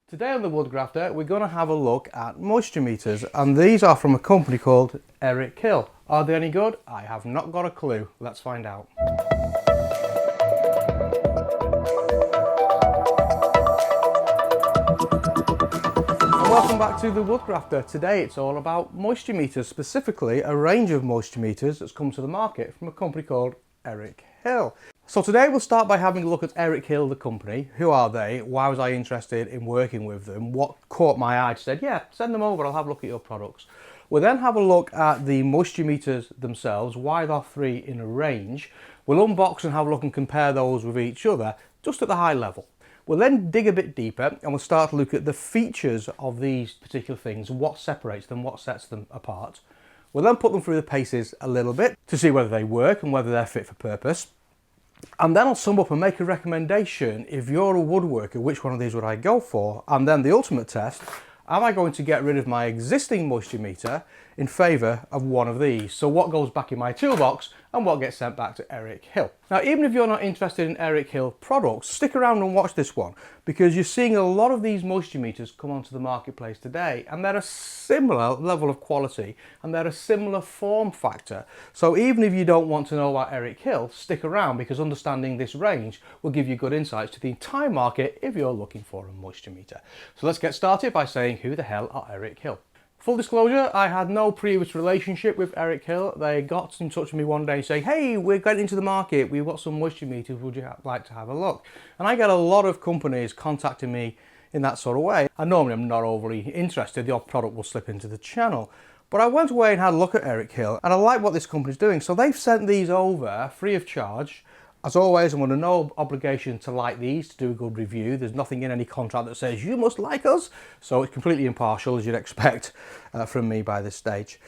Today on the Woodgrafter, we're going to have a look at moisture meters, and these are from a company called Erick Hill. Are they any good? I have not got a clue. Let's find out. And welcome back to the Woodgrafter. Today it's all about moisture meters, specifically a range of moisture meters that's come to the market from a company called Erick Hill. So today we'll start by having a look at Erick Hill, the company. Who are they? Why was I interested in working with them? What caught my eye? I said, yeah, send them over, I'll have a look at your products. We'll then have a look at the moisture meters themselves, why there are three in a range. We'll unbox and have a look and compare those with each other, just at the high level. We'll then dig a bit deeper and we'll start to look at the features of these particular things, what separates them, what sets them apart. We'll then put them through the paces a little bit to see whether they work and whether they're fit for purpose. And then I'll sum up and make a recommendation. If you're a woodworker, which one of these would I go for? And then the ultimate test, am I going to get rid of my existing moisture meter in favour of one of these? So what goes back in my toolbox and what gets sent back to Erick Hill? Now, even if you're not interested in Erick Hill products, stick around and watch this one, because you're seeing a lot of these moisture meters come onto the marketplace today, and they're a similar level of quality and they're a similar form factor. So even if you don't want to know about Erick Hill, stick around, because understanding this range will give you good insights to the entire market if you're looking for a moisture meter. So let's get started by saying, who the hell are Erick Hill? Full disclosure, I had no previous relationship with Erick Hill. They got in touch with me one day saying, hey, we're getting into the market, we've got some moisture meters, would you like to have a look? And I get a lot of companies contacting me in that sort of way. And normally I'm not overly interested, the odd product will slip into the channel. But I went away and had a look at Erick Hill, and I like what this company's doing. So they've sent these over free of charge. As always, I'm under no obligation to like these, to do a good review. There's nothing in any contract that says you must like us. So it's completely impartial, as you'd expect from me by this stage.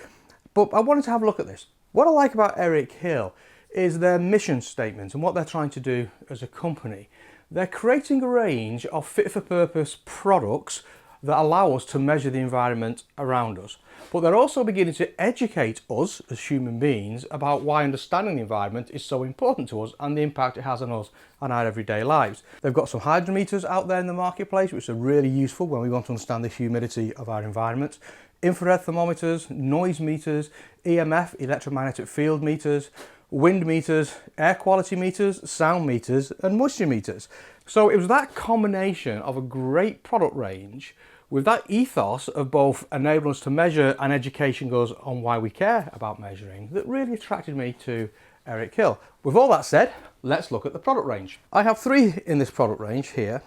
But I wanted to have a look at this. What I like about Erick Hill is their mission statement and what they're trying to do as a company. They're creating a range of fit-for-purpose products that allow us to measure the environment around us. But they're also beginning to educate us as human beings about why understanding the environment is so important to us and the impact it has on us and our everyday lives. They've got some hydrometers out there in the marketplace which are really useful when we want to understand the humidity of our environment. Infrared thermometers, noise meters, EMF, electromagnetic field meters, wind meters, air quality meters, sound meters and moisture meters. So it was that combination of a great product range with that ethos of both enabling us to measure and education goes on why we care about measuring that really attracted me to Erick Hill. With all that said, let's look at the product range. I have three in this product range here,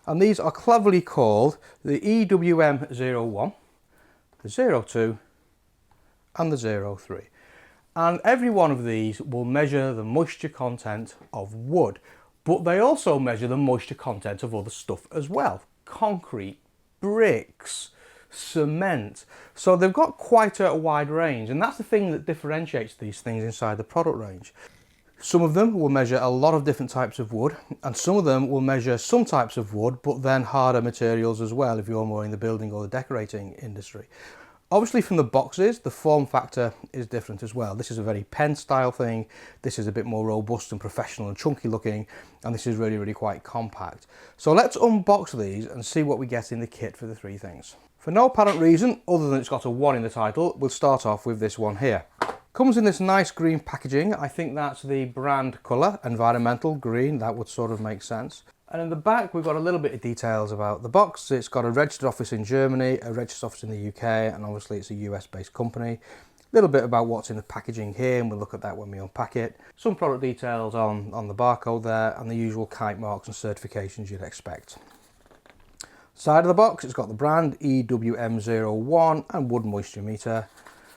and these are cleverly called the EWM01, the 02 and the 03. And every one of these will measure the moisture content of wood, but they also measure the moisture content of other stuff as well. Concrete, bricks, cement. So they've got quite a wide range, and that's the thing that differentiates these things inside the product range. Some of them will measure a lot of different types of wood, and some of them will measure some types of wood, but then harder materials as well if you're more in the building or the decorating industry. Obviously from the boxes, the form factor is different as well. This is a very pen style thing. This is a bit more robust and professional and chunky looking, and this is really, really quite compact. So let's unbox these and see what we get in the kit for the three things. For no apparent reason, other than it's got a 1 in the title, we'll start off with this one here. Comes in this nice green packaging. I think that's the brand colour, environmental green, that would sort of make sense. And in the back, we've got a little bit of details about the box. It's got a registered office in Germany, a registered office in the UK, and obviously it's a US-based company. A little bit about what's in the packaging here, and we'll look at that when we unpack it. Some product details on the barcode there, and the usual kite marks and certifications you'd expect. Side of the box, it's got the brand EWM01 and wood moisture meter.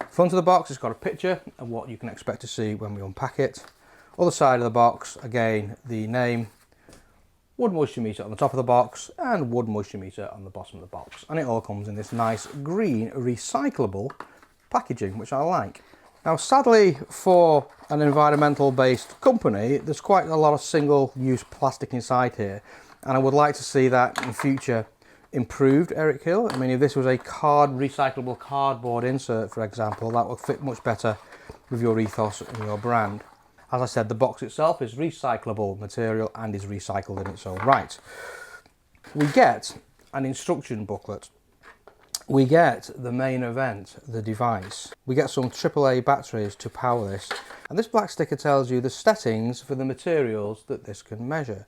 Front of the box, it's got a picture of what you can expect to see when we unpack it. Other side of the box, again, the name, wood moisture meter on the top of the box and wood moisture meter on the bottom of the box, and it all comes in this nice green recyclable packaging, which I like. Now sadly for an environmental based company, there's quite a lot of single use plastic inside here, and I would like to see that in future improved, Erick Hill. I mean, if this was a recyclable cardboard insert, for example, that would fit much better with your ethos and your brand. As I said, the box itself is recyclable material and is recycled in its own right. We get an instruction booklet. We get the main event, the device. We get some AAA batteries to power this. And this black sticker tells you the settings for the materials that this can measure.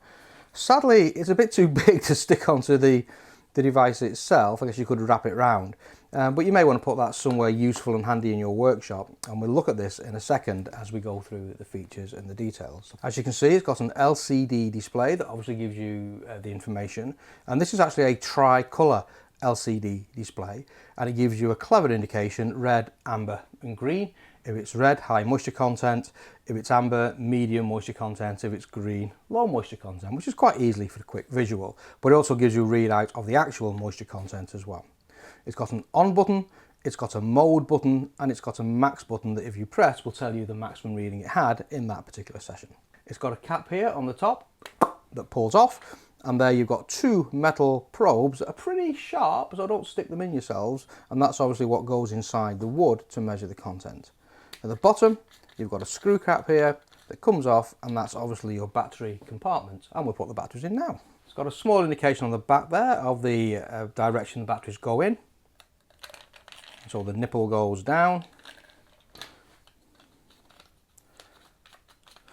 Sadly, it's a bit too big to stick onto the device itself. I guess you could wrap it round. But you may want to put that somewhere useful and handy in your workshop. And we'll look at this in a second as we go through the features and the details. As you can see, it's got an LCD display that obviously gives you the information. And this is actually a tricolour LCD display, and it gives you a clever indication: red, amber and green. If it's red, high moisture content; if it's amber, medium moisture content; if it's green, low moisture content, which is quite easily for a quick visual. But it also gives you a readout of the actual moisture content as well. It's got an on button, it's got a mode button, and it's got a max button that if you press will tell you the maximum reading it had in that particular session. It's got a cap here on the top that pulls off. And there you've got two metal probes that are pretty sharp, so don't stick them in yourselves. And that's obviously what goes inside the wood to measure the content. At the bottom, you've got a screw cap here that comes off, and that's obviously your battery compartment. And we'll put the batteries in now. It's got a small indication on the back there of the direction the batteries go in. So the nipple goes down.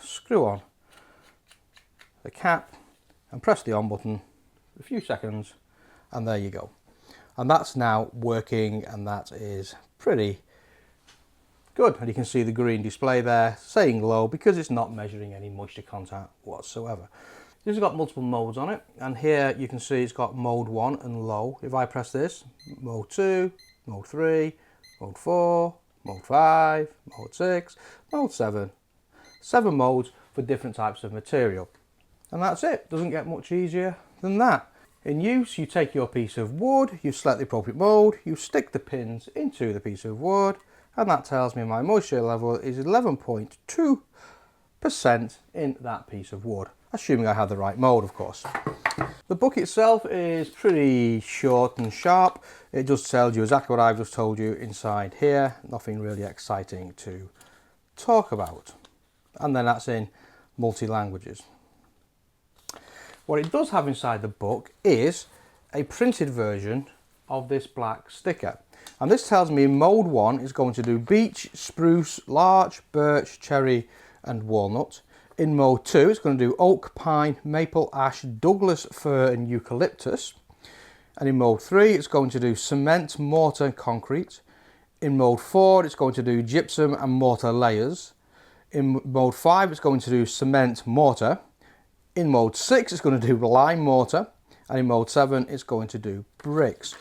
Screw on the cap and press the on button for a few seconds, and there you go. And that's now working, and that is pretty good. And you can see the green display there saying low because it's not measuring any moisture content whatsoever. This has got multiple modes on it, and here you can see it's got mode 1 and low. If I press this, mode 2, mode 3, mode 4, mode 5, mode 6, mode 7. 7 modes for different types of material. And that's it. Doesn't get much easier than that. In use, you take your piece of wood, you select the appropriate mode, you stick the pins into the piece of wood, and that tells me my moisture level is 11.2% in that piece of wood, assuming I have the right mode, of course. The book itself is pretty short and sharp. It just tells you exactly what I've just told you inside here. Nothing really exciting to talk about. And then that's in multi-languages. What it does have inside the book is a printed version of this black sticker. And this tells me mode 1 is going to do beech, spruce, larch, birch, cherry and walnut. In mode 2 it's going to do oak, pine, maple, ash, Douglas fir and eucalyptus. And in mode 3 it's going to do cement, mortar and concrete. In mode 4 it's going to do gypsum and mortar layers. In mode 5 it's going to do cement, mortar. In mode 6 it's going to do lime mortar, and in mode 7 it's going to do bricks.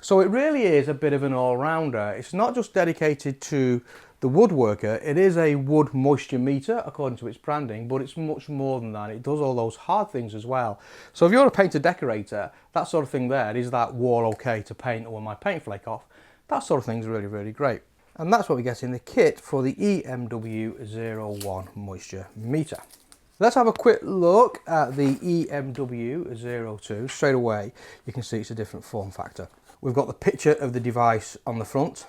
So it really is a bit of an all-rounder. It's not just dedicated to the woodworker, it is a wood moisture meter according to its branding, but it's much more than that. It does all those hard things as well. So if you're a painter decorator, that sort of thing there, is that wall okay to paint, or will my paint flake off? That sort of thing is really, really great. And that's what we get in the kit for the EMW01 moisture meter. Let's have a quick look at the EMW02. Straight away, you can see it's a different form factor. We've got the picture of the device on the front,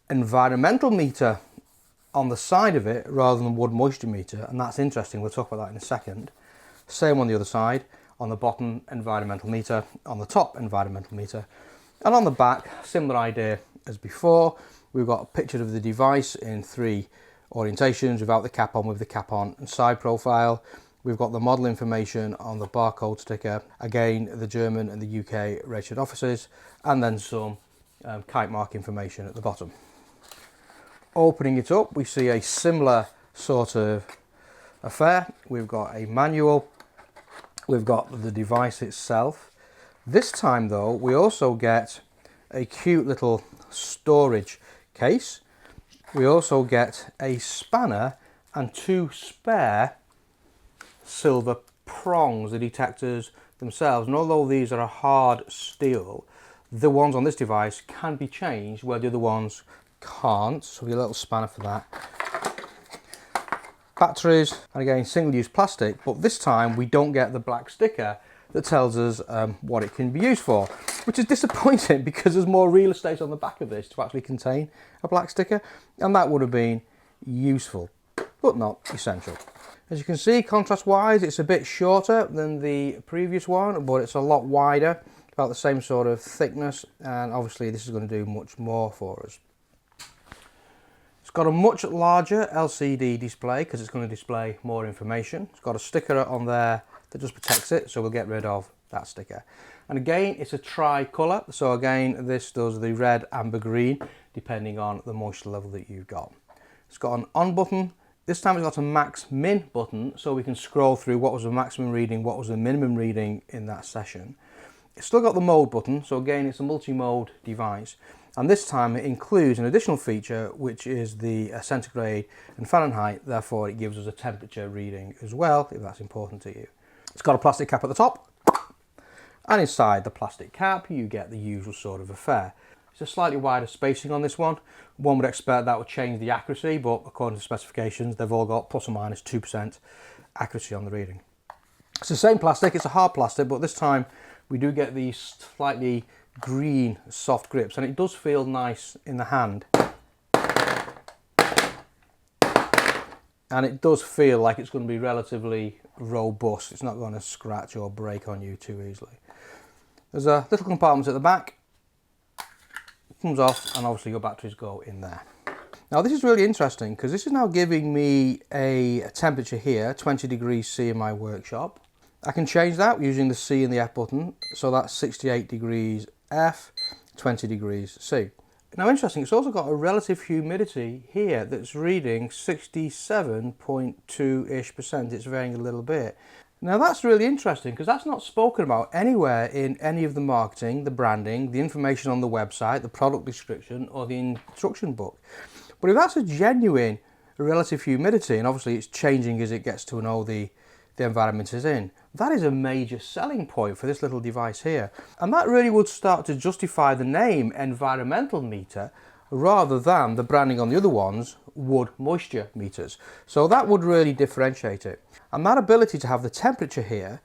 environmental meter on the side of it rather than wood moisture meter, and that's interesting. We'll talk about that in a second. Same on the other side. On the bottom, environmental meter. On the top, environmental meter. And on the back, similar idea as before. We've got a picture of the device in 3 orientations, without the cap on, with the cap on, and side profile. We've got the model information on the barcode sticker, again the German and the UK registered offices, and then some kite mark information at the bottom. Opening it up, we see a similar sort of affair. We've got a manual, we've got the device itself. This time though, we also get a cute little storage case. We also get a spanner and 2 spare silver prongs, the detectors themselves. And although these are a hard steel, the ones on this device can be changed where the other ones can't. So we get a little spanner for that. Batteries, and again single-use plastic, but this time we don't get the black sticker that tells us what it can be used for, which is disappointing because there's more real estate on the back of this to actually contain a black sticker, and that would have been useful, but not essential. As you can see, contrast wise, it's a bit shorter than the previous one, but it's a lot wider. about the same sort of thickness, and obviously this is going to do much more for us. It's got a much larger LCD display because it's going to display more information. It's got a sticker on there that just protects it, so we'll get rid of that sticker. And again, it's a tri-colour, so again this does the red, amber, green depending on the moisture level that you've got. It's got an on button. This time it's got a max min button, so we can scroll through what was the maximum reading, what was the minimum reading in that session. It's still got the mode button, so again it's a multi-mode device. And this time it includes an additional feature, which is the centigrade and Fahrenheit. Therefore it gives us a temperature reading as well, if that's important to you. It's got a plastic cap at the top, and inside the plastic cap you get the usual sort of affair. It's a slightly wider spacing on this one. One would expect that would change the accuracy, but according to specifications they've all got plus or minus 2% accuracy on the reading. It's the same plastic, it's a hard plastic, but this time we do get these slightly green soft grips, and it does feel nice in the hand. And it does feel like it's going to be relatively robust. It's not going to scratch or break on you too easily. There's a little compartment at the back. It comes off, and obviously your batteries go in there. Now this is really interesting because this is now giving me a temperature here, 20 degrees C in my workshop. I can change that using the C and the F button, so that's 68 degrees F, 20 degrees C. Now interesting, it's also got a relative humidity here that's reading 67.2-ish%. It's varying a little bit. Now that's really interesting because that's not spoken about anywhere in any of the marketing, the branding, the information on the website, the product description or the instruction book. But if that's a genuine relative humidity, and obviously it's changing as it gets to know the environment is in, that is a major selling point for this little device here. And that really would start to justify the name environmental meter rather than the branding on the other ones, wood moisture meters. So that would really differentiate it. And that ability to have the temperature here,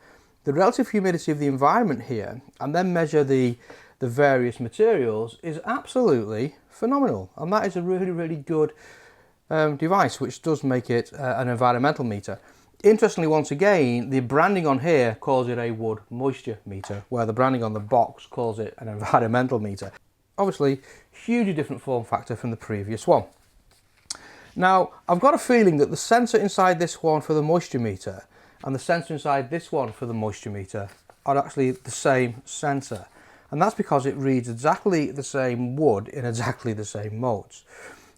the relative humidity of the environment here, and then measure the various materials is absolutely phenomenal. And that is a really, really good device, which does make it an environmental meter. Interestingly, once again, the branding on here calls it a wood moisture meter, where the branding on the box calls it an environmental meter. Obviously, hugely different form factor from the previous one. Now, I've got a feeling that the sensor inside this one for the moisture meter and the sensor inside this one for the moisture meter are actually the same sensor. And that's because it reads exactly the same wood in exactly the same modes.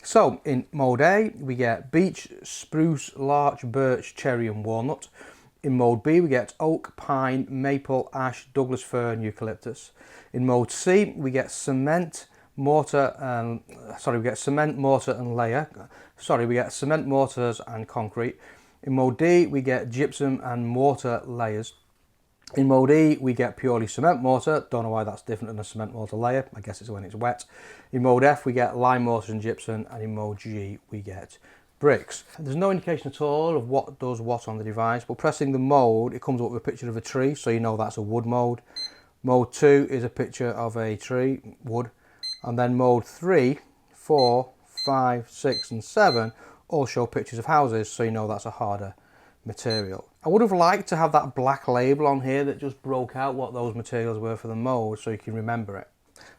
So in mode A, we get beech, spruce, larch, birch, cherry and walnut. In mode B, we get oak, pine, maple, ash, Douglas fir and eucalyptus. In mode C, we get cement, mortar and cement, mortars and concrete. In mode D, we get gypsum and mortar layers. In mode E, we get purely cement mortar. Don't know why that's different than a cement mortar layer. I guess it's when it's wet. In mode F, we get lime mortar and gypsum. And in mode G, we get bricks. There's no indication at all of what does what on the device, but pressing the mode, it comes up with a picture of a tree, so you know that's a wood mode. Mode 2 is a picture of a tree, wood. And then mode 3, 4, 5, 6 and 7 all show pictures of houses, so you know that's a harder material. I would have liked to have that black label on here that just broke out what those materials were for the mode so you can remember it.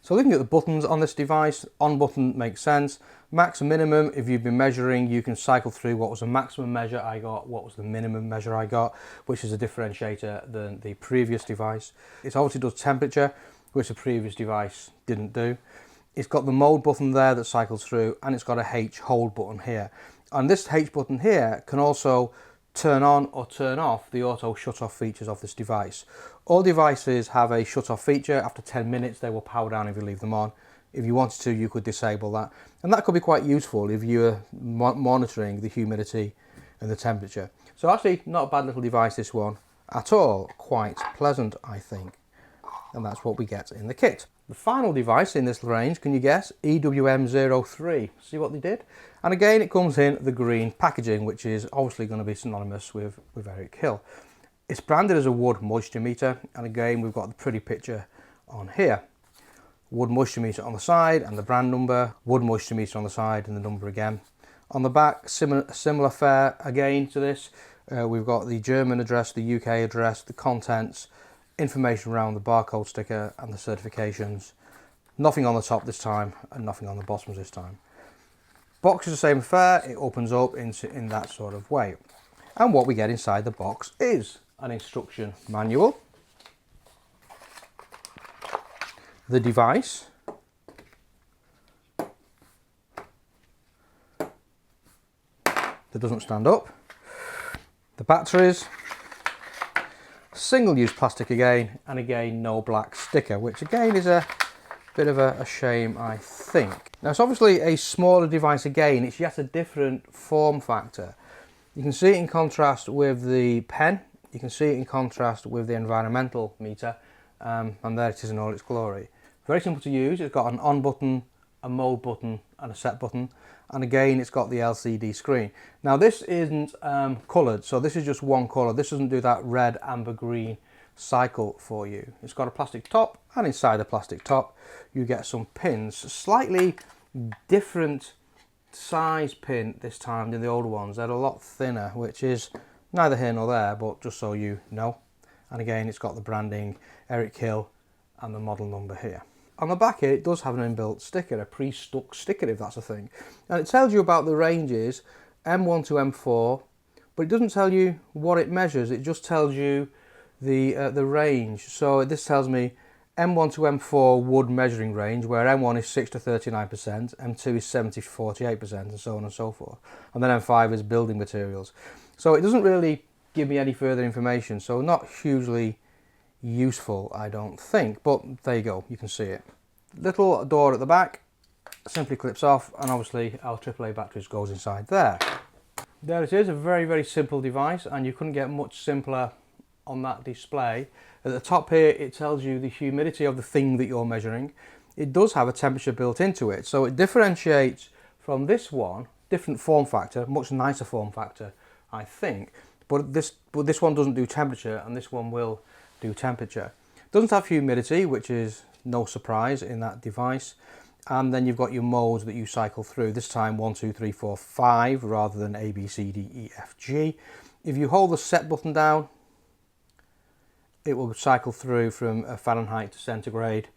So looking at the buttons on this device, on button makes sense. Max and minimum, if you've been measuring, you can cycle through what was the maximum measure I got, what was the minimum measure I got, which is a differentiator than the previous device. It obviously does temperature, which the previous device didn't do. It's got the mode button there that cycles through, and it's got a H hold button here. And this H button here can also turn on or turn off the auto shut off features of this device. All devices have a shut off feature. After 10 minutes they will power down if you leave them on. If you wanted to, you could disable that, and that could be quite useful if you're monitoring the humidity and the temperature. So actually not a bad little device, this one at all. Quite pleasant, I think, and that's what we get in the kit. The final device in this range, can you guess? EWM03. See what they did? And again, it comes in the green packaging, which is obviously going to be synonymous with Erick Hill. It's branded as a wood moisture meter, and again, we've got the pretty picture on here. Wood moisture meter on the side and the brand number, wood moisture meter on the side and the number again. On the back, similar fare again to this. We've got the German address, the UK address, the contents, information around the barcode sticker and the certifications. Nothing on the top this time and nothing on the bottoms this time. Box is the same affair, it opens up in that sort of way. And what we get inside the box is an instruction manual, the device, that doesn't stand up, the batteries, single-use plastic again, and again no black sticker, which again is a bit of a shame, I think. Now it's obviously a smaller device again, it's yet a different form factor. You can see it in contrast with the pen, you can see it in contrast with the environmental meter, and there it is in all its glory. Very simple to use, it's got an on button, a mode button and a set button, and again it's got the LCD screen. Now this isn't coloured, so this is just one colour, this doesn't do that red, amber, green cycle for you. It's got a plastic top, and inside the plastic top you get some pins, slightly different size pin this time than the old ones. They're a lot thinner, which is neither here nor there, but just so you know. And again it's got the branding Erick Hill and the model number here. On the back here it does have an inbuilt sticker, a pre-stuck sticker if that's a thing, and it tells you about the ranges M1 to M4, but it doesn't tell you what it measures, it just tells you the range. So this tells me M1 to M4 wood measuring range, where M1 is 6 to 39%, M2 is 70 to 48%, and so on and so forth. And then M5 is building materials. So it doesn't really give me any further information, so not hugely useful, I don't think, but there you go, you can see it. Little door at the back, simply clips off, and obviously our AAA batteries goes inside there. There it is, a very, very simple device, and you couldn't get much simpler on that display. At the top here it tells you the humidity of the thing that you're measuring. It does have a temperature built into it, so it differentiates from this one, different form factor, much nicer form factor I think, but this one doesn't do temperature and this one will do temperature. Doesn't have humidity, which is no surprise in that device, and then you've got your modes that you cycle through, this time 1, 2, 3, 4, 5 rather than A, B, C, D, E, F, G. If you hold the set button down, it will cycle through from Fahrenheit to centigrade,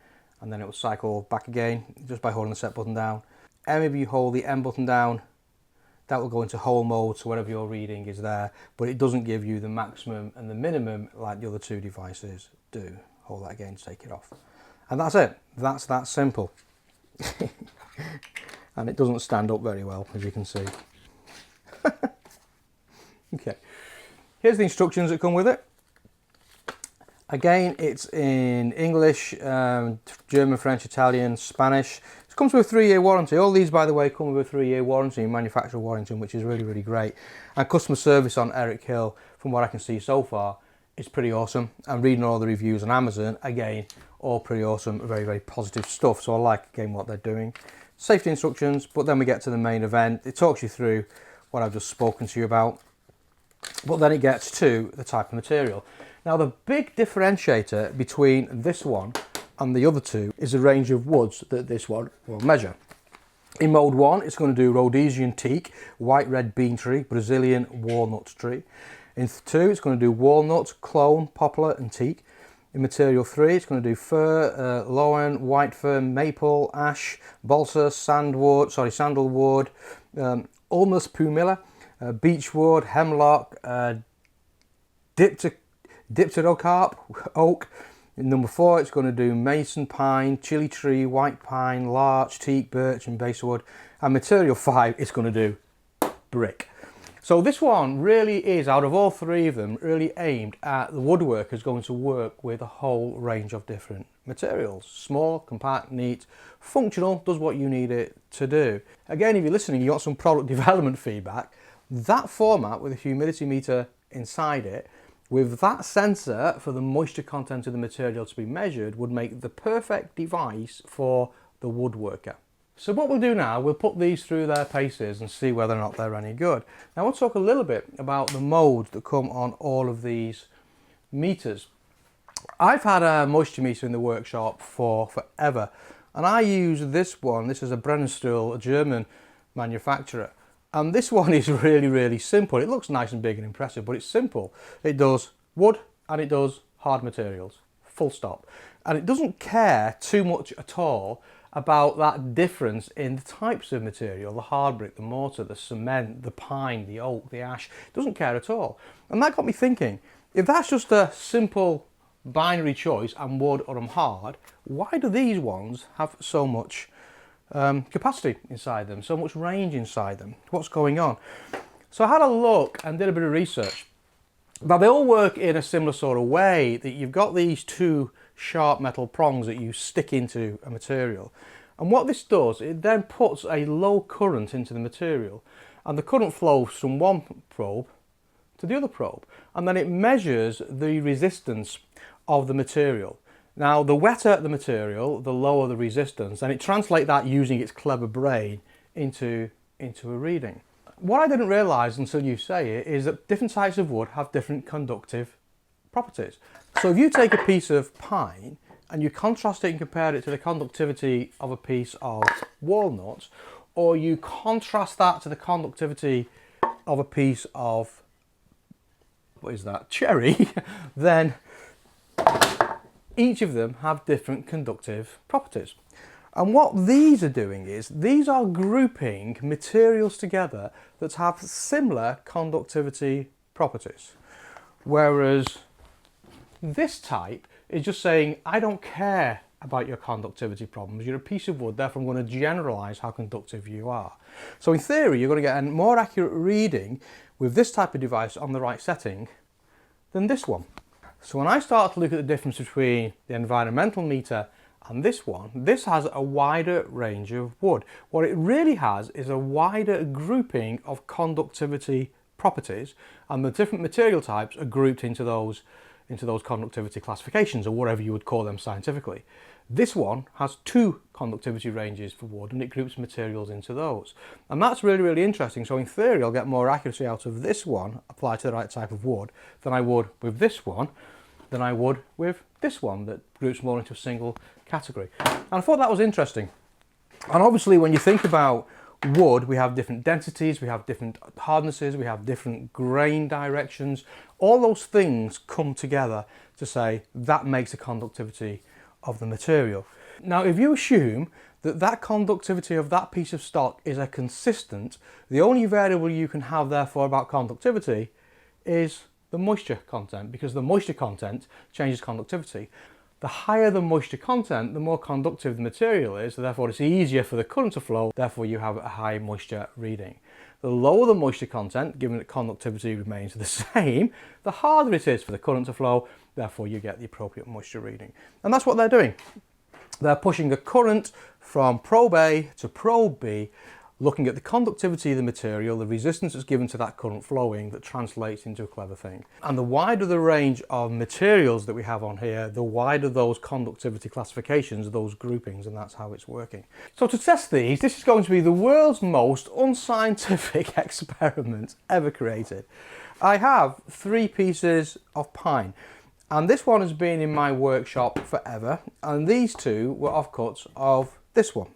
and then it will cycle back again just by holding the set button down. And if you hold the M button down, that will go into whole mode, so whatever you're reading is there, but it doesn't give you the maximum and the minimum like the other two devices do. Hold that again to take it off. And that's it. That's that simple. And it doesn't stand up very well, as you can see. Okay, here's the instructions that come with it. Again, it's in English, German, French, Italian, Spanish. It comes with a 3-year warranty. All these, by the way, come with a 3-year warranty, manufacturer warranty, which is really, really great. And customer service on Erick Hill, from what I can see so far, is pretty awesome. And reading all the reviews on Amazon, again, all pretty awesome, very, very positive stuff. So I like, again, what they're doing. Safety instructions, but then we get to the main event. It talks you through what I've just spoken to you about. But then it gets to the type of material. Now the big differentiator between this one and the other two is the range of woods that this one will measure. In mode 1 it's going to do Rhodesian teak, white red bean tree, Brazilian walnut tree. In 2 it's going to do walnut, clone, poplar and teak. In material 3 it's going to do fir, lowen, white fir, maple, ash, balsa, sandalwood, ulmus pumila, beechwood, hemlock, dipterocarp, oak. In number 4 it's going to do mason pine, chili tree, white pine, larch, teak, birch and basswood. And material 5 it's going to do brick. So this one really is, out of all three of them, really aimed at the woodworkers going to work with a whole range of different materials. Small, compact, neat, functional, does what you need it to do. Again, if you're listening, you want some product development feedback, that format with a humidity meter inside it, with that sensor for the moisture content of the material to be measured, would make the perfect device for the woodworker. So what we'll do now, we'll put these through their paces and see whether or not they're any good. Now we'll talk a little bit about the modes that come on all of these meters. I've had a moisture meter in the workshop for forever, and I use this one. This is a Brennenstuhl, a German manufacturer. And this one is really, really simple. It looks nice and big and impressive, but it's simple. It does wood and it does hard materials. full stop. And it doesn't care too much at all about that difference in the types of material, the hard brick, the mortar, the cement, the pine, the oak, the ash. It doesn't care at all. And that got me thinking, if that's just a simple binary choice, I'm wood or I'm hard, why do these ones have so much capacity inside them, so much range inside them? What's going on? So I had a look and did a bit of research. Now they all work in a similar sort of way, that you've got these two sharp metal prongs that you stick into a material. And what this does, it then puts a low current into the material, and the current flows from one probe to the other probe, and then it measures the resistance of the material. Now the wetter the material, the lower the resistance, and it translates that using its clever brain into a reading. What I didn't realise until you say it is that different types of wood have different conductive properties. So if you take a piece of pine and you contrast it and compare it to the conductivity of a piece of walnut, or you contrast that to the conductivity of a piece of, what is that, cherry, then each of them have different conductive properties. And what these are doing is, these are grouping materials together that have similar conductivity properties. Whereas this type is just saying, I don't care about your conductivity problems. You're a piece of wood, therefore I'm going to generalise how conductive you are. So in theory, you're going to get a more accurate reading with this type of device on the right setting than this one. So when I start to look at the difference between the environmental meter and this one, this has a wider range of wood. What it really has is a wider grouping of conductivity properties, and the different material types are grouped into those conductivity classifications, or whatever you would call them scientifically. This one has two conductivity ranges for wood, and it groups materials into those. And that's really, really interesting. So in theory, I'll get more accuracy out of this one applied to the right type of wood than I would with this one, than I would with this one that groups more into a single category. And I thought that was interesting. And obviously when you think about wood, we have different densities, we have different hardnesses, we have different grain directions. All those things come together to say that makes the conductivity of the material. Now if you assume that that conductivity of that piece of stock is a consistent, the only variable you can have therefore about conductivity is the moisture content, because the moisture content changes conductivity. The higher the moisture content, the more conductive the material is, so therefore it's easier for the current to flow, therefore you have a high moisture reading. The lower the moisture content, given that conductivity remains the same, the harder it is for the current to flow, therefore you get the appropriate moisture reading. And that's what they're doing. They're pushing a current from probe A to probe B, looking at the conductivity of the material, the resistance that's given to that current flowing, that translates into a clever thing. And the wider the range of materials that we have on here, the wider those conductivity classifications, those groupings, and that's how it's working. So to test these, this is going to be the world's most unscientific experiment ever created. I have 3 pieces of pine, and this one has been in my workshop forever, and these 2 were offcuts of this one.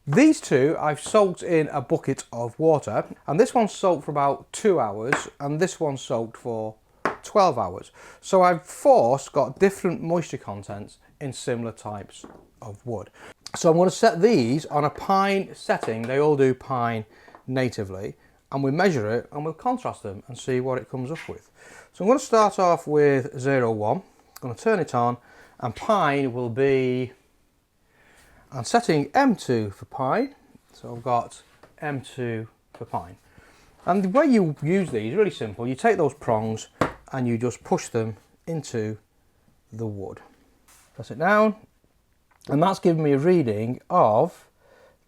These 2 I've soaked in a bucket of water, and this one soaked for about 2 hours and this one soaked for 12 hours. So I've got different moisture contents in similar types of wood. So I'm going to set these on a pine setting. They all do pine natively, and we measure it and we'll contrast them and see what it comes up with. So I'm going to start off with 0,1. I'm going to turn it on, and pine will be, I'm setting M2 for pine, so I've got M2 for pine. And the way you use these is really simple. You take those prongs and you just push them into the wood. Press it down, and that's giving me a reading of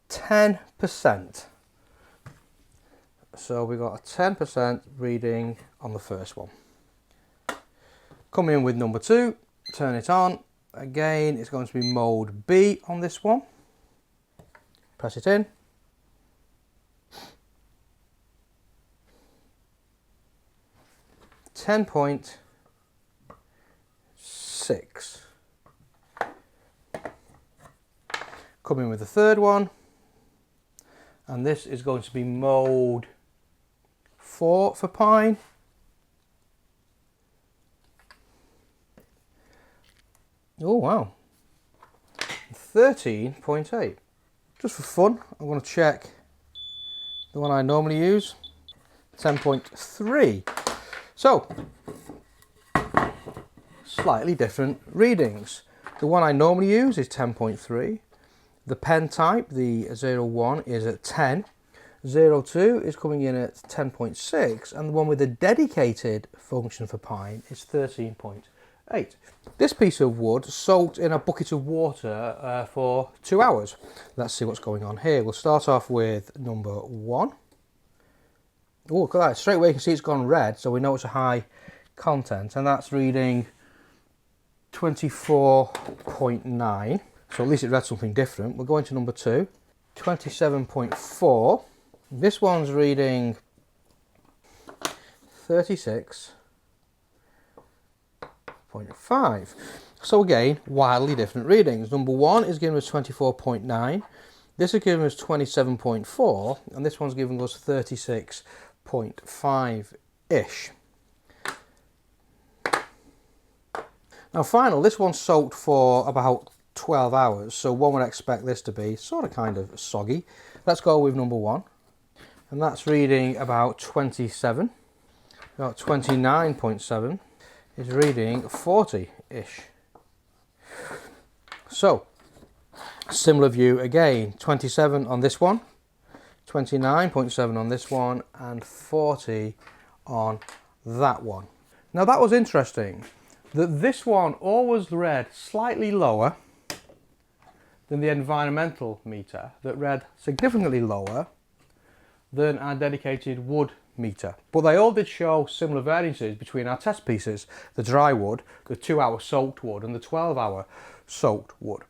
10%. So we got a 10% reading on the first one. Come in with number 2, turn it on. Again, it's going to be mode B on this one. Press it in. .6. Come in with the third one, and this is going to be mode 4 for pine. 13.8. Just for fun, I'm going to check the one I normally use, 10.3. So, slightly different readings. The one I normally use is 10.3. The pen type, the 01, is at 10. 02 is coming in at 10.6, and the one with the dedicated function for pine is 13.8. This piece of wood soaked in a bucket of water for 2 hours. Let's see what's going on here. We'll start off with number 1. Oh, look at that. Straight away you can see it's gone red, so we know it's a high content, and that's reading 24.9. So at least it read something different. We're going to number 2, 27.4. This one's reading 36.5. So again, wildly different readings. Number 1 is giving us 24.9. This is giving us 27.4, and this one's giving us 36.5-ish. Now final, this one's soaked for about 12 hours, so one would expect this to be sort of kind of soggy. Let's go with number 1. And that's reading about 27, about 29.7 is reading 40-ish. So, similar view again, 27 on this one, 29.7 on this one, and 40 on that one. Now that was interesting, that this one always read slightly lower than the environmental meter, that read significantly lower than our dedicated wood meter. But they all did show similar variances between our test pieces, the dry wood, the 2-hour soaked wood, and the 12-hour soaked wood.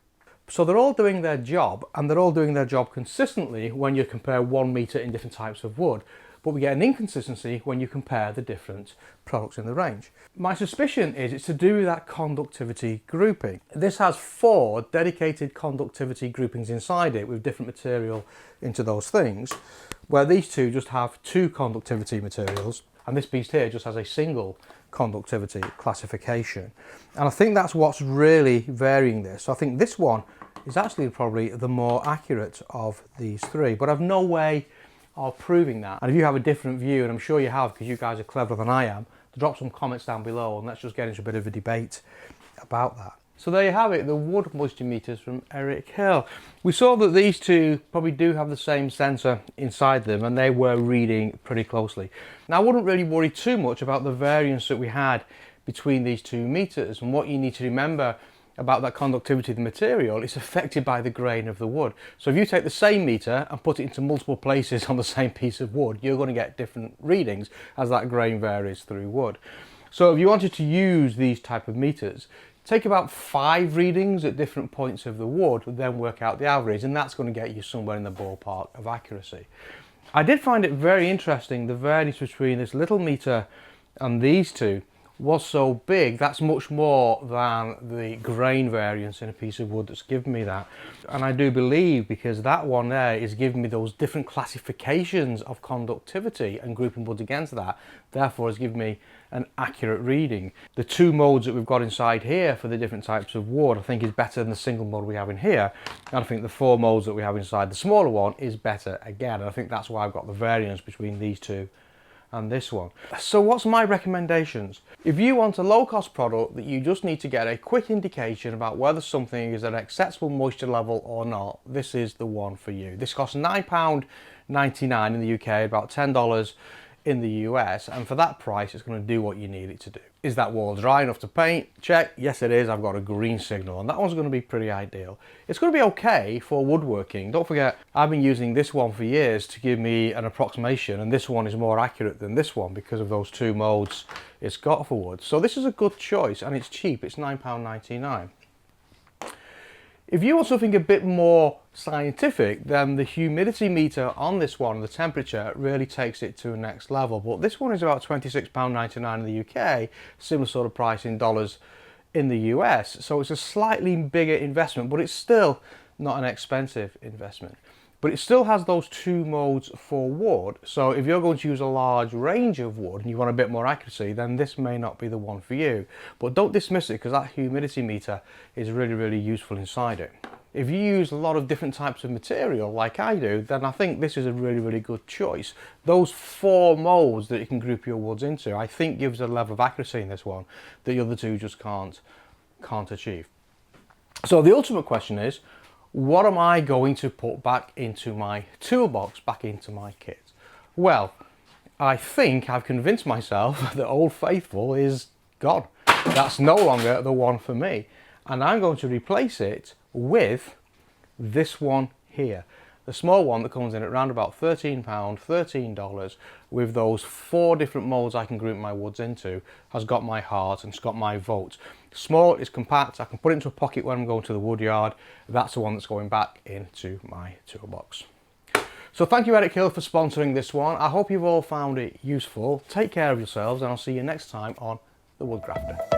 So they're all doing their job, and they're all doing their job consistently when you compare 1 meter in different types of wood. But we get an inconsistency when you compare the different products in the range. My suspicion is it's to do with that conductivity grouping. This has 4 dedicated conductivity groupings inside it with different material into those things, where these two just have 2 conductivity materials, and this beast here just has a single conductivity classification. And I think that's what's really varying this. So I think this one is actually probably the more accurate of these 3, but I've no way of proving that. And if you have a different view, and I'm sure you have because you guys are cleverer than I am, drop some comments down below and let's just get into a bit of a debate about that. So there you have it, the wood moisture meters from Erick Hill. We saw that these two probably do have the same sensor inside them, and they were reading pretty closely. Now I wouldn't really worry too much about the variance that we had between these 2 meters, and what you need to remember about that conductivity of the material, it's affected by the grain of the wood. So if you take the same meter and put it into multiple places on the same piece of wood, you're going to get different readings as that grain varies through wood. So if you wanted to use these type of meters, take about 5 readings at different points of the wood, then work out the average, and that's going to get you somewhere in the ballpark of accuracy. I did find it very interesting, the variance between this little meter and these two was so big. That's much more than the grain variance in a piece of wood that's given me that. And I do believe, because that one there is giving me those different classifications of conductivity and grouping woods against that, therefore has given me an accurate reading. The 2 modes that we've got inside here for the different types of wood I think is better than the single mode we have in here, and I think the 4 modes that we have inside the smaller one is better again, and I think that's why I've got the variance between these 2 and this one. So what's my recommendations? If you want a low-cost product that you just need to get a quick indication about whether something is at an acceptable moisture level or not, this is the one for you. This costs £9.99 in the UK, about $10 in the US, and for that price it's going to do what you need it to do. Is that wall dry enough to paint? Check. Yes it is. I've got a green signal, and that one's going to be pretty ideal. It's going to be okay for woodworking. Don't forget, I've been using this one for years to give me an approximation, and this one is more accurate than this one because of those 2 modes it's got for wood. So this is a good choice, and it's cheap. It's £9.99. If you want something a bit more scientific, then the humidity meter on this one, the temperature, really takes it to the next level. But this one is about £26.99 in the UK, similar sort of price in dollars in the US. So it's a slightly bigger investment, but it's still not an expensive investment. But it still has those 2 modes for wood. So if you're going to use a large range of wood and you want a bit more accuracy, then this may not be the one for you. But don't dismiss it, because that humidity meter is really, really useful inside it. If you use a lot of different types of material like I do, then I think this is a really, really good choice. Those 4 moulds that you can group your woods into, I think gives a level of accuracy in this one that the other two just can't achieve. So the ultimate question is, what am I going to put back into my toolbox, back into my kit? Well, I think I've convinced myself that Old Faithful is gone. That's no longer the one for me. And I'm going to replace it with this one here. The small one that comes in at around about £13, $13, with those 4 different moulds I can group my woods into, has got my heart and it's got my vote. Small, it's compact, I can put it into a pocket when I'm going to the wood yard. That's the one that's going back into my toolbox. So thank you, Erick Hill, for sponsoring this one. I hope you've all found it useful. Take care of yourselves and I'll see you next time on the Woodgrafter.